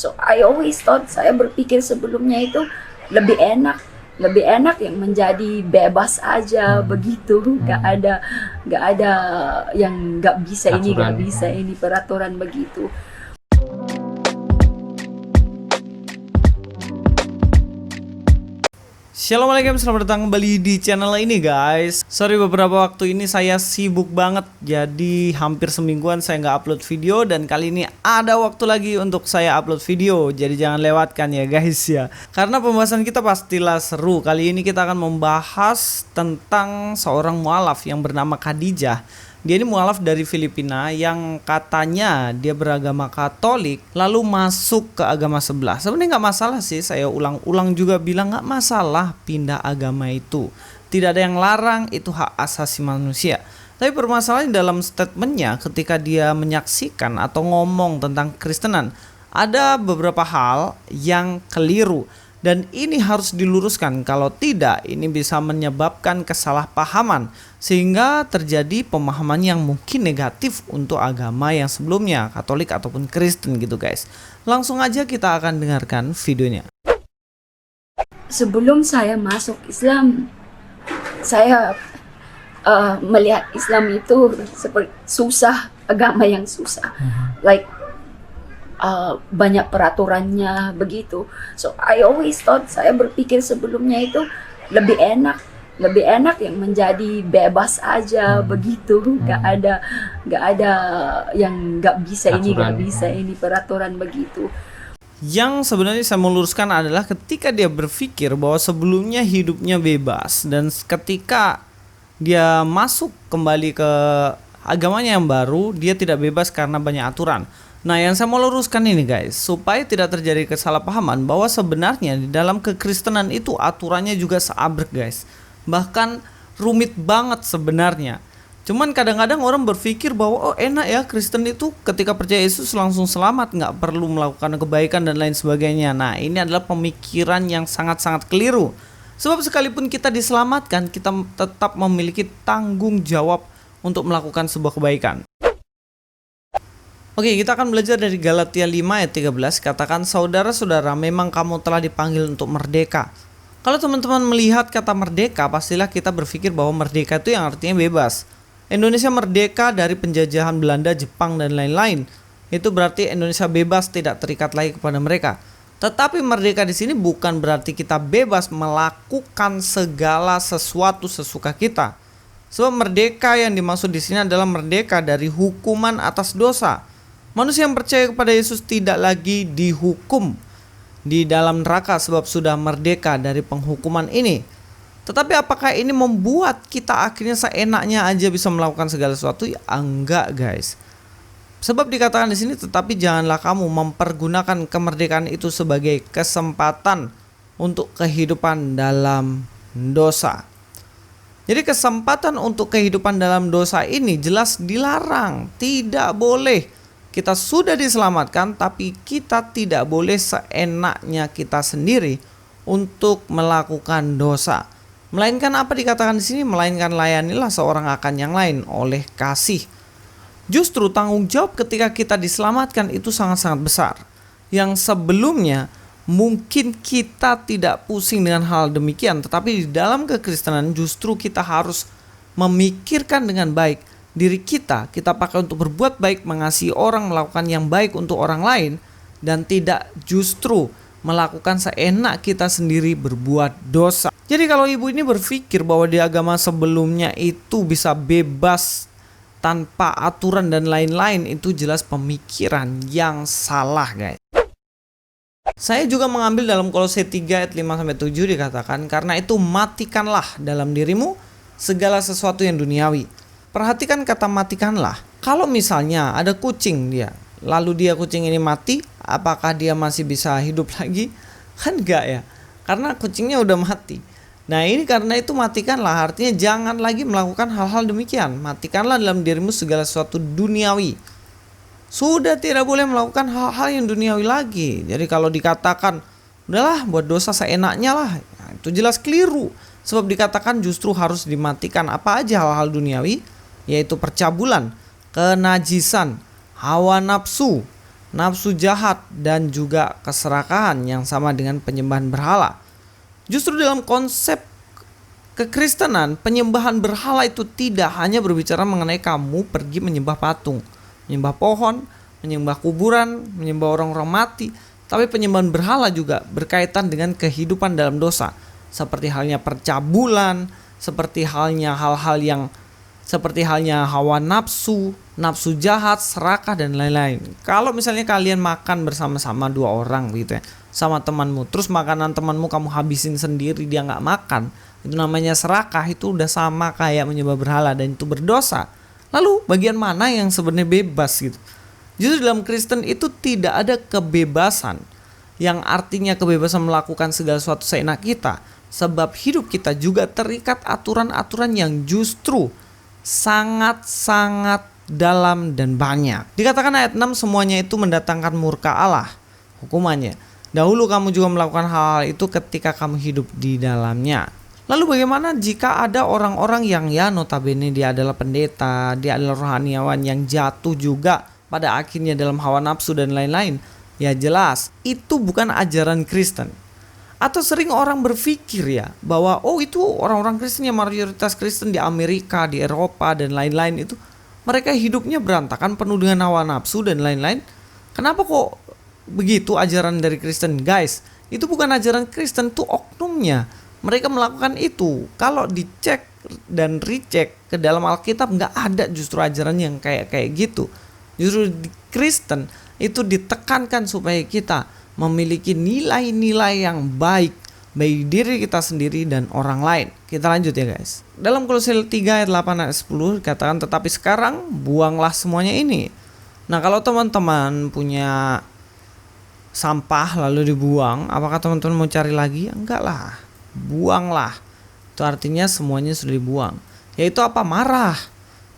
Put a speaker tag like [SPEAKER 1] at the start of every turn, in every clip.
[SPEAKER 1] So I always thought, saya berpikir sebelumnya itu lebih enak, lebih enak yang menjadi bebas aja begitu, nggak ada yang nggak bisa ini, nggak
[SPEAKER 2] Aturan.
[SPEAKER 1] bisa ini, peraturan begitu.
[SPEAKER 3] Assalamualaikum, selamat datang kembali di channel ini guys. Sorry beberapa waktu ini saya sibuk banget, jadi hampir semingguan saya nggak upload video. Dan kali ini ada waktu lagi untuk saya upload video, jadi jangan lewatkan ya guys ya. Karena pembahasan kita pastilah seru. Kali ini kita akan membahas tentang seorang mualaf yang bernama Khadijah. Dia ini mualaf dari Filipina yang katanya dia beragama Katolik lalu masuk ke agama sebelah. Sebenarnya nggak masalah sih, saya ulang-ulang juga bilang nggak masalah pindah agama itu. Tidak ada yang larang, itu hak asasi manusia. Tapi permasalahan dalam statementnya ketika dia menyaksikan atau ngomong tentang Kristenan, ada beberapa hal yang keliru. Dan ini harus diluruskan, kalau tidak ini bisa menyebabkan kesalahpahaman sehingga terjadi pemahaman yang mungkin negatif untuk agama yang sebelumnya, Katolik ataupun Kristen gitu guys. Langsung aja kita akan dengarkan videonya.
[SPEAKER 1] Sebelum saya masuk Islam, saya melihat Islam itu seperti susah, agama yang susah, like banyak peraturannya begitu. So I always thought, saya berpikir sebelumnya itu lebih enak yang menjadi bebas aja begitu, nggak ada yang nggak bisa ini, nggak
[SPEAKER 2] Aturan.
[SPEAKER 1] bisa ini, peraturan begitu.
[SPEAKER 3] Yang sebenarnya saya mau luruskan adalah ketika dia berpikir bahwa sebelumnya hidupnya bebas dan ketika dia masuk kembali ke agamanya yang baru, dia tidak bebas karena banyak aturan. Nah, yang saya mau luruskan ini guys, supaya tidak terjadi kesalahpahaman bahwa sebenarnya di dalam kekristenan itu aturannya juga seabrek guys. Bahkan rumit banget sebenarnya. Cuman kadang-kadang orang berpikir bahwa oh enak ya, Kristen itu ketika percaya Yesus langsung selamat, nggak perlu melakukan kebaikan dan lain sebagainya. Nah, ini adalah pemikiran yang sangat-sangat keliru. Sebab sekalipun kita diselamatkan, kita tetap memiliki tanggung jawab untuk melakukan sebuah kebaikan. Oke, kita akan belajar dari Galatia 5 ayat 13. Katakan, saudara-saudara, memang kamu telah dipanggil untuk merdeka. Kalau teman-teman melihat kata merdeka, pastilah kita berpikir bahwa merdeka itu yang artinya bebas. Indonesia merdeka dari penjajahan Belanda, Jepang, dan lain-lain. Itu berarti Indonesia bebas, tidak terikat lagi kepada mereka. Tetapi merdeka di sini bukan berarti kita bebas melakukan segala sesuatu sesuka kita. Sebab merdeka yang dimaksud di sini adalah merdeka dari hukuman atas dosa. Manusia yang percaya kepada Yesus tidak lagi dihukum di dalam neraka sebab sudah merdeka dari penghukuman ini. Tetapi apakah ini membuat kita akhirnya seenaknya aja bisa melakukan segala sesuatu? Ya, enggak guys. Sebab dikatakan di sini, tetapi janganlah kamu mempergunakan kemerdekaan itu sebagai kesempatan untuk kehidupan dalam dosa. Jadi kesempatan untuk kehidupan dalam dosa ini jelas dilarang, tidak boleh. Kita sudah diselamatkan, tapi kita tidak boleh seenaknya kita sendiri untuk melakukan dosa. Melainkan apa dikatakan di sini? Melainkan layanilah seorang akan yang lain oleh kasih. Justru tanggung jawab ketika kita diselamatkan itu sangat-sangat besar. Yang sebelumnya mungkin kita tidak pusing dengan hal demikian, tetapi di dalam kekristenan justru kita harus memikirkan dengan baik diri kita pakai untuk berbuat baik, mengasihi orang, melakukan yang baik untuk orang lain, dan tidak justru melakukan seenak kita sendiri berbuat dosa. Jadi kalau ibu ini berpikir bahwa di agama sebelumnya itu bisa bebas tanpa aturan dan lain-lain, itu jelas pemikiran yang salah guys. Saya juga mengambil dalam Kolose 3 ayat 5-7 dikatakan, karena itu matikanlah dalam dirimu segala sesuatu yang duniawi. Perhatikan kata matikanlah. Kalau misalnya ada kucing dia, lalu kucing ini mati, apakah dia masih bisa hidup lagi? Kan enggak ya, karena kucingnya udah mati. Nah ini karena itu matikanlah, artinya jangan lagi melakukan hal-hal demikian. Matikanlah dalam dirimu segala sesuatu duniawi. Sudah tidak boleh melakukan hal-hal yang duniawi lagi. Jadi kalau dikatakan udahlah buat dosa seenaknya lah, nah, itu jelas keliru. Sebab dikatakan justru harus dimatikan apa aja hal-hal duniawi, yaitu percabulan, kenajisan, hawa nafsu, nafsu jahat, dan juga keserakahan yang sama dengan penyembahan berhala. Justru dalam konsep kekristenan, penyembahan berhala itu tidak hanya berbicara mengenai kamu pergi menyembah patung, menyembah pohon, menyembah kuburan, menyembah orang-orang mati. Tapi penyembahan berhala juga berkaitan dengan kehidupan dalam dosa, seperti halnya percabulan, seperti halnya hal-hal yang seperti halnya hawa nafsu, nafsu jahat, serakah, dan lain-lain. Kalau misalnya kalian makan bersama-sama 2 orang gitu ya, sama temanmu, terus makanan temanmu kamu habisin sendiri, dia nggak makan, itu namanya serakah. Itu udah sama kayak menyembah berhala dan itu berdosa. Lalu bagian mana yang sebenarnya bebas gitu? Justru dalam Kristen itu tidak ada kebebasan, yang artinya kebebasan melakukan segala sesuatu seenak kita, sebab hidup kita juga terikat aturan-aturan yang justru sangat-sangat dalam dan banyak. Dikatakan ayat 6, semuanya itu mendatangkan murka Allah. Hukumannya, dahulu kamu juga melakukan hal-hal itu ketika kamu hidup di dalamnya. Lalu bagaimana jika ada orang-orang yang notabene dia adalah pendeta, dia adalah rohaniawan yang jatuh juga pada akhirnya dalam hawa nafsu dan lain-lain? Ya jelas, itu bukan ajaran Kristen. Atau sering orang berpikir ya, bahwa itu orang-orang Kristen yang mayoritas Kristen di Amerika, di Eropa, dan lain-lain itu, mereka hidupnya berantakan, penuh dengan hawa nafsu dan lain-lain. Kenapa kok begitu ajaran dari Kristen? Guys, itu bukan ajaran Kristen, itu oknumnya. Mereka melakukan itu. Kalau dicek dan recheck ke dalam Alkitab, nggak ada justru ajaran yang kayak gitu. Justru di Kristen itu ditekankan supaya kita memiliki nilai-nilai yang baik bagi diri kita sendiri dan orang lain. Kita lanjut ya guys. Dalam Kolose 3 ayat 8 ayat 10 katakan, tetapi sekarang buanglah semuanya ini. Nah, kalau teman-teman punya sampah lalu dibuang, apakah teman-teman mau cari lagi? Enggak lah, buanglah. Itu artinya semuanya sudah dibuang. Yaitu apa? Marah,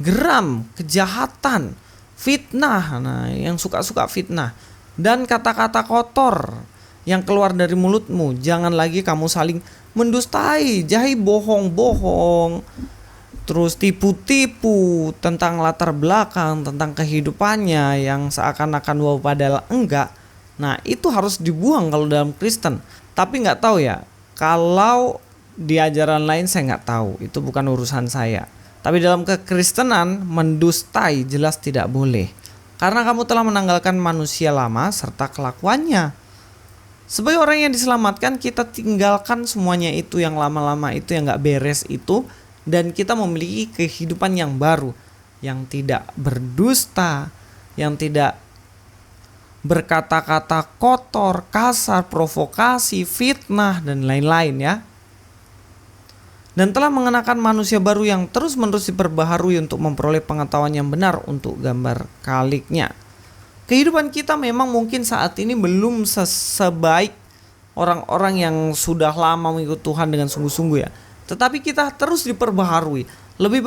[SPEAKER 3] geram, kejahatan, fitnah. Nah, yang suka-suka fitnah, dan kata-kata kotor yang keluar dari mulutmu. Jangan lagi kamu saling mendustai, jahi bohong-bohong, terus tipu-tipu tentang latar belakang, tentang kehidupannya yang seakan-akan wow padahal enggak. Nah, itu harus dibuang kalau dalam Kristen. Tapi nggak tahu ya, kalau di ajaran lain saya nggak tahu, itu bukan urusan saya. Tapi dalam kekristenan, mendustai jelas tidak boleh. Karena kamu telah menanggalkan manusia lama serta kelakuannya. Sebagai orang yang diselamatkan, kita tinggalkan semuanya itu yang lama-lama itu, yang gak beres itu. Dan kita memiliki kehidupan yang baru, yang tidak berdusta, yang tidak berkata-kata kotor, kasar, provokasi, fitnah, dan lain-lain ya. Dan telah mengenakan manusia baru yang terus-menerus diperbaharui untuk memperoleh pengetahuan yang benar untuk gambar kaliknya. Kehidupan kita memang mungkin saat ini belum sebaik orang-orang yang sudah lama mengikut Tuhan dengan sungguh-sungguh ya. Tetapi kita terus diperbaharui, lebih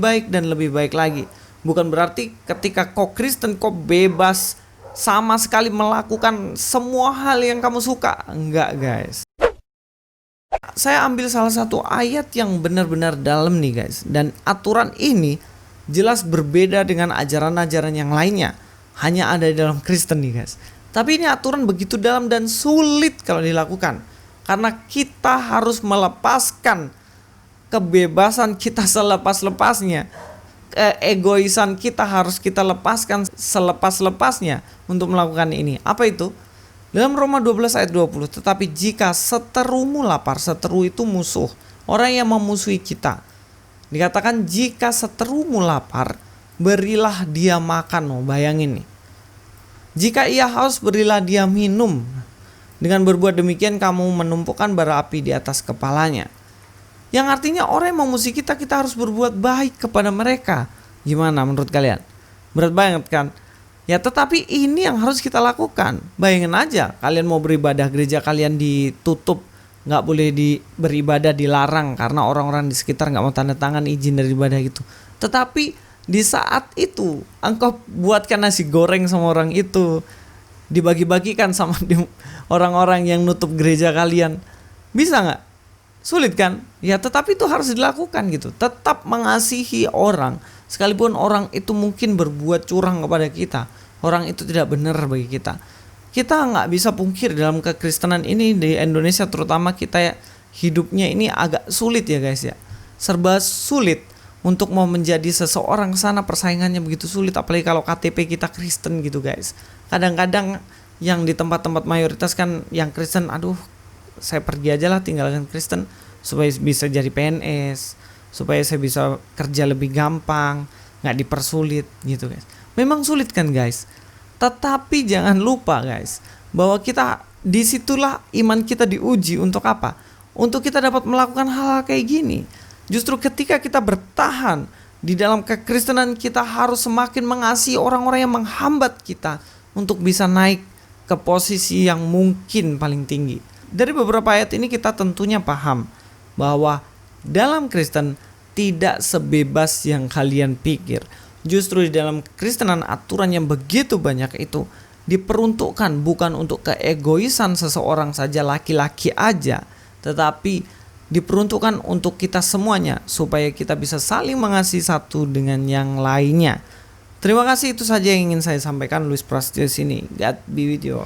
[SPEAKER 3] baik dan lebih baik lagi. Bukan berarti ketika kau Kristen kau bebas sama sekali melakukan semua hal yang kamu suka. Enggak guys. Saya ambil salah satu ayat yang benar-benar dalam nih guys. Dan aturan ini jelas berbeda dengan ajaran-ajaran yang lainnya. Hanya ada di dalam Kristen nih guys. Tapi ini aturan begitu dalam dan sulit kalau dilakukan. Karena kita harus melepaskan kebebasan kita selepas-lepasnya. Keegoisan kita harus kita lepaskan selepas-lepasnya untuk melakukan ini. Apa itu? Dalam Roma 12 ayat 20, tetapi jika seterumu lapar, seteru itu musuh, orang yang memusuhi kita. Dikatakan jika seterumu lapar, berilah dia makan. Bayangin nih. Jika ia haus, berilah dia minum. Dengan berbuat demikian kamu menumpukan bara api di atas kepalanya. Yang artinya orang yang memusuhi kita, kita harus berbuat baik kepada mereka. Gimana menurut kalian? Berat banget kan? Ya tetapi ini yang harus kita lakukan. Bayangin aja kalian mau beribadah, gereja kalian ditutup, gak boleh beribadah, dilarang karena orang-orang di sekitar gak mau tanda tangan izin dari ibadah gitu. Tetapi di saat itu engkau buatkan nasi goreng sama orang itu, dibagi-bagikan sama orang-orang yang nutup gereja kalian. Bisa gak? Sulit kan? Ya tetapi itu harus dilakukan gitu. Tetap mengasihi orang, sekalipun orang itu mungkin berbuat curang kepada kita. orang itu tidak benar bagi kita. Kita nggak bisa pungkir dalam kekristenan ini di Indonesia terutama, kita hidupnya ini agak sulit ya guys ya. Serba sulit untuk mau menjadi seseorang sana, persaingannya begitu sulit, apalagi kalau KTP kita Kristen gitu guys. Kadang-kadang yang di tempat-tempat mayoritas kan yang Kristen, aduh saya pergi aja lah tinggalkan Kristen supaya bisa jadi PNS, supaya saya bisa kerja lebih gampang, nggak dipersulit gitu guys. Memang sulit kan guys, tetapi jangan lupa guys bahwa kita disitulah iman kita diuji. Untuk apa? Untuk kita dapat melakukan hal-hal kayak gini. Justru ketika kita bertahan di dalam kekristenan, kita harus semakin mengasihi orang-orang yang menghambat kita untuk bisa naik ke posisi yang mungkin paling tinggi. Dari beberapa ayat ini kita tentunya paham bahwa dalam Kristen tidak sebebas yang kalian pikir. Justru di dalam kekristenan aturan yang begitu banyak itu diperuntukkan bukan untuk keegoisan seseorang saja, laki-laki aja, tetapi diperuntukkan untuk kita semuanya supaya kita bisa saling mengasihi satu dengan yang lainnya. Terima kasih, itu saja yang ingin saya sampaikan. Luis Prasetyo sini. God be with you.